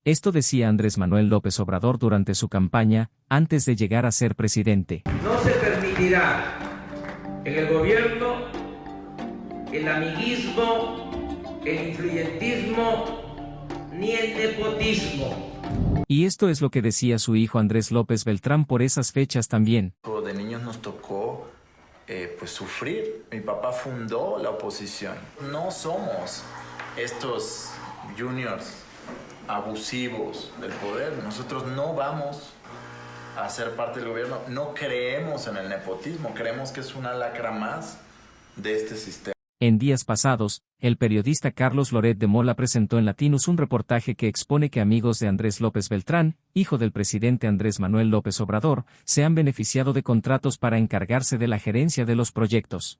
Esto decía Andrés Manuel López Obrador durante su campaña, antes de llegar a ser presidente. No se permitirá en el gobierno el amiguismo, el influyentismo, ni el nepotismo. Y esto es lo que decía su hijo Andrés López Beltrán por esas fechas también. De niños nos tocó pues sufrir. Mi papá fundó la oposición. No somos estos juniors abusivos del poder. Nosotros no vamos a ser parte del gobierno. No creemos en el nepotismo. Creemos que es una lacra más de este sistema. En días pasados, el periodista Carlos Loret de Mola presentó en Latinus un reportaje que expone que amigos de Andrés López Beltrán, hijo del presidente Andrés Manuel López Obrador, se han beneficiado de contratos para encargarse de la gerencia de los proyectos.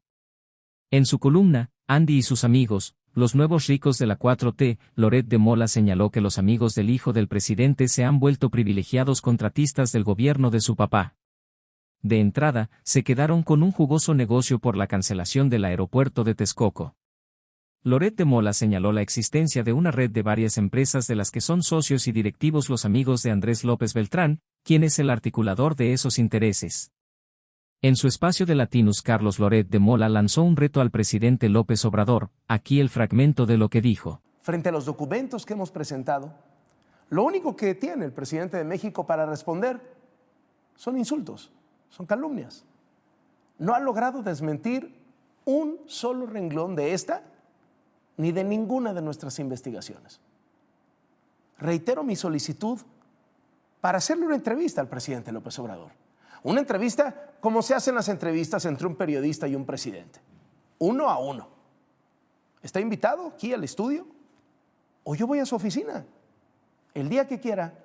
En su columna, Andy y sus amigos, los nuevos ricos de la 4T, Loret de Mola señaló que los amigos del hijo del presidente se han vuelto privilegiados contratistas del gobierno de su papá. De entrada, se quedaron con un jugoso negocio por la cancelación del aeropuerto de Texcoco. Loret de Mola señaló la existencia de una red de varias empresas de las que son socios y directivos los amigos de Andrés López Beltrán, quien es el articulador de esos intereses. En su espacio de Latinus, Carlos Loret de Mola lanzó un reto al presidente López Obrador. Aquí el fragmento de lo que dijo. Frente a los documentos que hemos presentado, lo único que tiene el presidente de México para responder son insultos. Son calumnias. No ha logrado desmentir un solo renglón de esta ni de ninguna de nuestras investigaciones. Reitero mi solicitud para hacerle una entrevista al presidente López Obrador. Una entrevista como se hacen las entrevistas entre un periodista y un presidente. 1 a 1. ¿Está invitado aquí al estudio? O yo voy a su oficina. El día que quiera,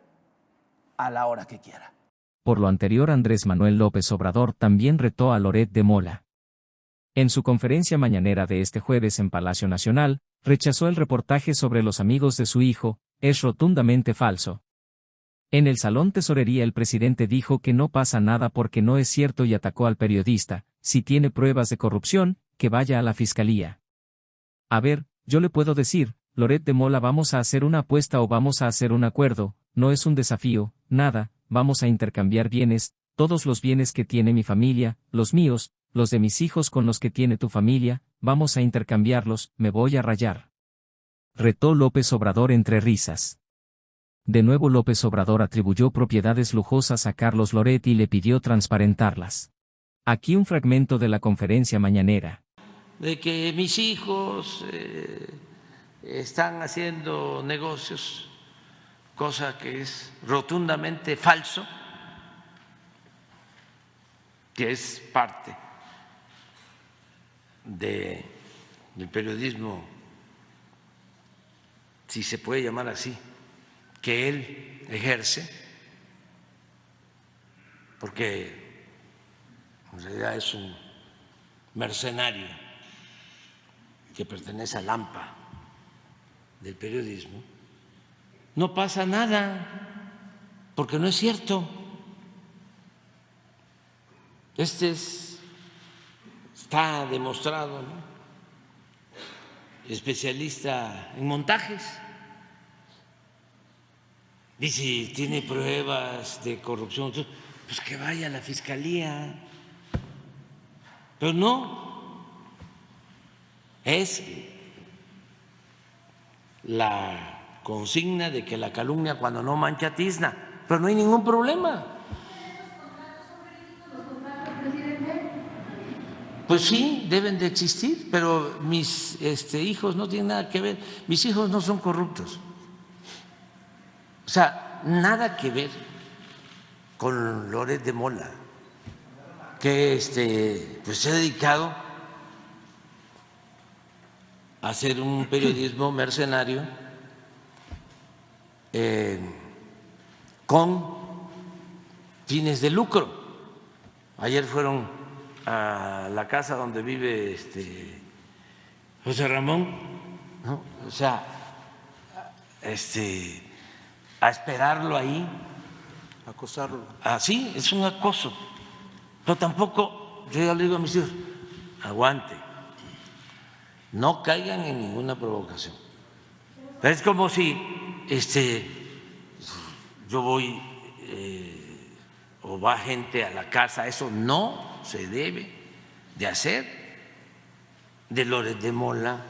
a la hora que quiera. Por lo anterior, Andrés Manuel López Obrador también retó a Loret de Mola. En su conferencia mañanera de este jueves en Palacio Nacional, rechazó el reportaje sobre los amigos de su hijo. Es rotundamente falso. En el Salón Tesorería el presidente dijo que no pasa nada porque no es cierto y atacó al periodista. Si tiene pruebas de corrupción, que vaya a la fiscalía. A ver, yo le puedo decir, Loret de Mola, vamos a hacer una apuesta o vamos a hacer un acuerdo, no es un desafío, nada. Vamos a intercambiar bienes, todos los bienes que tiene mi familia, los míos, los de mis hijos con los que tiene tu familia, vamos a intercambiarlos, me voy a rayar. Retó López Obrador entre risas. De nuevo López Obrador atribuyó propiedades lujosas a Carlos Loret y le pidió transparentarlas. Aquí un fragmento de la conferencia mañanera. De que mis hijos están haciendo negocios, cosa que es rotundamente falso, que es parte del periodismo, si se puede llamar así, que él ejerce, porque en realidad es un mercenario que pertenece al AMPA del periodismo. No pasa nada, porque no es cierto. Está demostrado, ¿no? Especialista en montajes. Y si tiene pruebas de corrupción, pues que vaya a la fiscalía. Pero no, es la consigna de que la calumnia cuando no mancha tizna, pero no hay ningún problema. Pues sí, deben de existir, pero mis hijos no tienen nada que ver, mis hijos no son corruptos. O sea, nada que ver con Loret de Mola, que pues se ha dedicado a hacer un periodismo mercenario con fines de lucro. Ayer fueron a la casa donde vive José Ramón, ¿no? O sea, a esperarlo ahí, Acosarlo. sí, es un acoso. Pero tampoco, yo ya le digo a mis hijos, aguante, no caigan en ninguna provocación. Es como si yo voy o va gente a la casa, eso no se debe de hacer, de Loret de Mola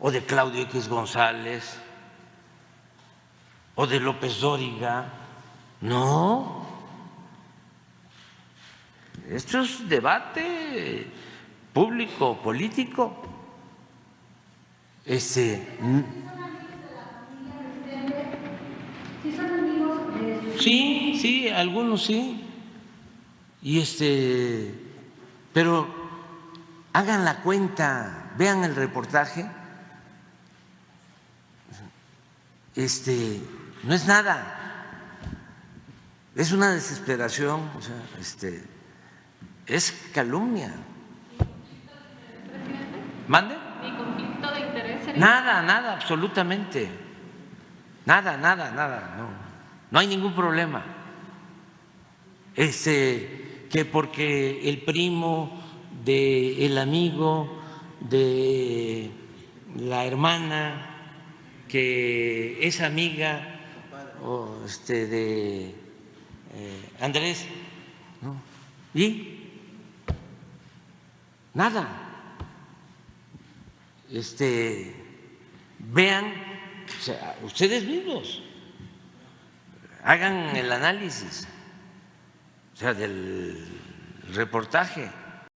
o de Claudio X González o de López Dóriga, no. Esto es debate público, político. Sí, algunos sí. Pero hagan la cuenta, vean el reportaje. No es nada. Es una desesperación, o sea, es calumnia. ¿Mande? ¿Ni conflicto de interés sería? Nada, absolutamente. Nada, no hay ningún problema. Que porque el primo del amigo de la hermana que es amiga o de Andrés, ¿no? Y nada. Vean, o sea, ustedes mismos hagan el análisis, o sea, del reportaje.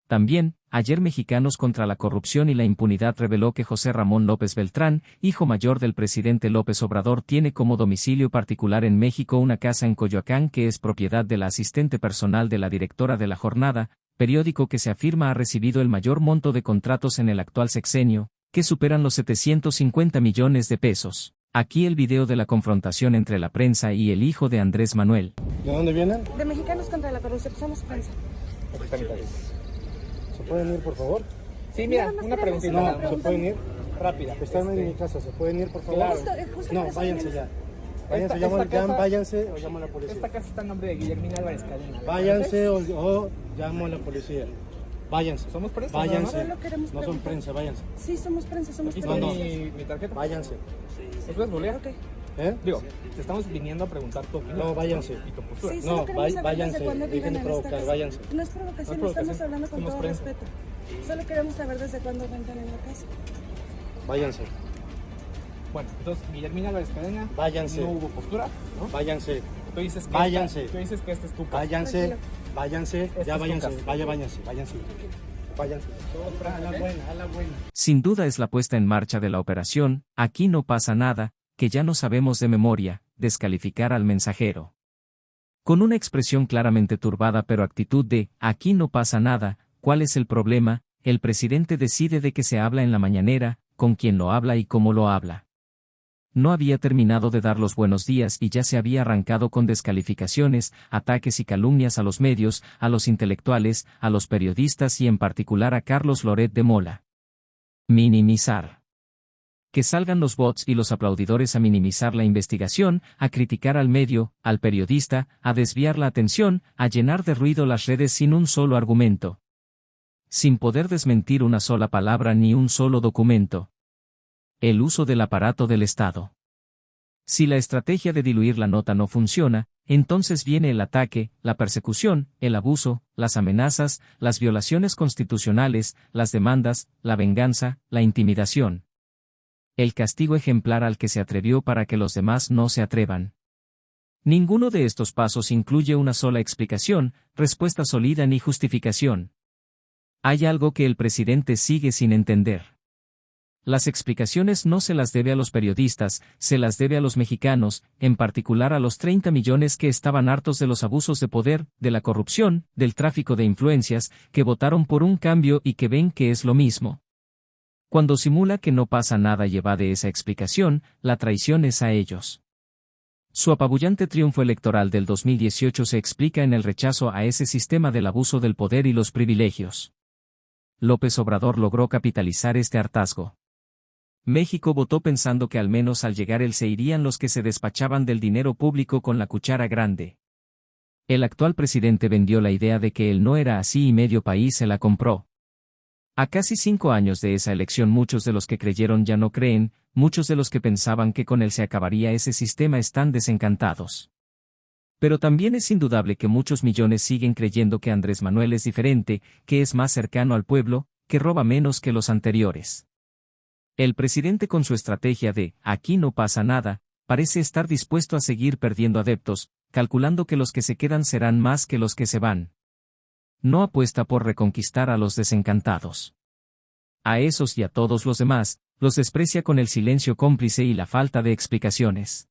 También, ayer Mexicanos contra la Corrupción y la Impunidad reveló que José Ramón López Beltrán, hijo mayor del presidente López Obrador, tiene como domicilio particular en México una casa en Coyoacán que es propiedad de la asistente personal de la directora de La Jornada, periódico que se afirma ha recibido el mayor monto de contratos en el actual sexenio, que superan los 750 millones de pesos. Aquí el video de la confrontación entre la prensa y el hijo de Andrés Manuel. ¿De dónde vienen? De Mexicanos contra la Corrupción, somos prensa. ¿Se pueden ir, por favor? Sí, mira, una preguntita. No, ¿se pueden ir? Rápida. Están en mi casa, ¿se pueden ir, por favor? Claro. No, váyanse ya. Váyanse, váyanse o llamo a la policía. Esta casa está en nombre de Guillermina Álvarez Cadena. Váyanse o llamo a la policía. Váyanse. ¿Somos prensa? Váyanse. No, queremos No son preguntar. prensa, váyanse. Sí, somos prensa, somos Aquí prensa. está No. mi tarjeta. Váyanse. ¿Me puedes googlear? Ok. ¿Eh? Te estamos viniendo a preguntar tu opinión. No, váyanse. Y tu postura. Sí, solo No, queremos saber váyanse, desde cuándo dejen viven de en esta provocar, casa. váyanse. No es provocación, No es estamos provocación, hablando con somos todo prensa. respeto. Solo queremos saber desde cuándo rentan en la casa. Váyanse. Bueno, entonces Guillermina Álvarez Cadena. Váyanse. No hubo postura, ¿no? Váyanse. Tú dices que Váyanse. tú dices que esta es tu casa. Váyanse. Tranquilo. Váyanse. Esta Ya es tu váyanse. casa. Váyanse. Váyanse. A la buena, a la buena. Sin duda es la puesta en marcha de la operación, aquí no pasa nada, que ya no sabemos de memoria, descalificar al mensajero. Con una expresión claramente turbada pero actitud de, aquí no pasa nada, ¿cuál es el problema? El presidente decide de qué se habla en la mañanera, con quién lo habla y cómo lo habla. No había terminado de dar los buenos días y ya se había arrancado con descalificaciones, ataques y calumnias a los medios, a los intelectuales, a los periodistas y en particular a Carlos Loret de Mola. Minimizar. Que salgan los bots y los aplaudidores a minimizar la investigación, a criticar al medio, al periodista, a desviar la atención, a llenar de ruido las redes sin un solo argumento. Sin poder desmentir una sola palabra ni un solo documento. El uso del aparato del Estado. Si la estrategia de diluir la nota no funciona, entonces viene el ataque, la persecución, el abuso, las amenazas, las violaciones constitucionales, las demandas, la venganza, la intimidación. El castigo ejemplar al que se atrevió para que los demás no se atrevan. Ninguno de estos pasos incluye una sola explicación, respuesta sólida ni justificación. Hay algo que el presidente sigue sin entender. Las explicaciones no se las debe a los periodistas, se las debe a los mexicanos, en particular a los 30 millones que estaban hartos de los abusos de poder, de la corrupción, del tráfico de influencias, que votaron por un cambio y que ven que es lo mismo. Cuando simula que no pasa nada y evade esa explicación, la traición es a ellos. Su apabullante triunfo electoral del 2018 se explica en el rechazo a ese sistema del abuso del poder y los privilegios. López Obrador logró capitalizar este hartazgo. México votó pensando que al menos al llegar él se irían los que se despachaban del dinero público con la cuchara grande. El actual presidente vendió la idea de que él no era así y medio país se la compró. A casi 5 años de esa elección muchos de los que creyeron ya no creen, muchos de los que pensaban que con él se acabaría ese sistema están desencantados. Pero también es indudable que muchos millones siguen creyendo que Andrés Manuel es diferente, que es más cercano al pueblo, que roba menos que los anteriores. El presidente con su estrategia de «aquí no pasa nada», parece estar dispuesto a seguir perdiendo adeptos, calculando que los que se quedan serán más que los que se van. No apuesta por reconquistar a los desencantados. A esos y a todos los demás, los desprecia con el silencio cómplice y la falta de explicaciones.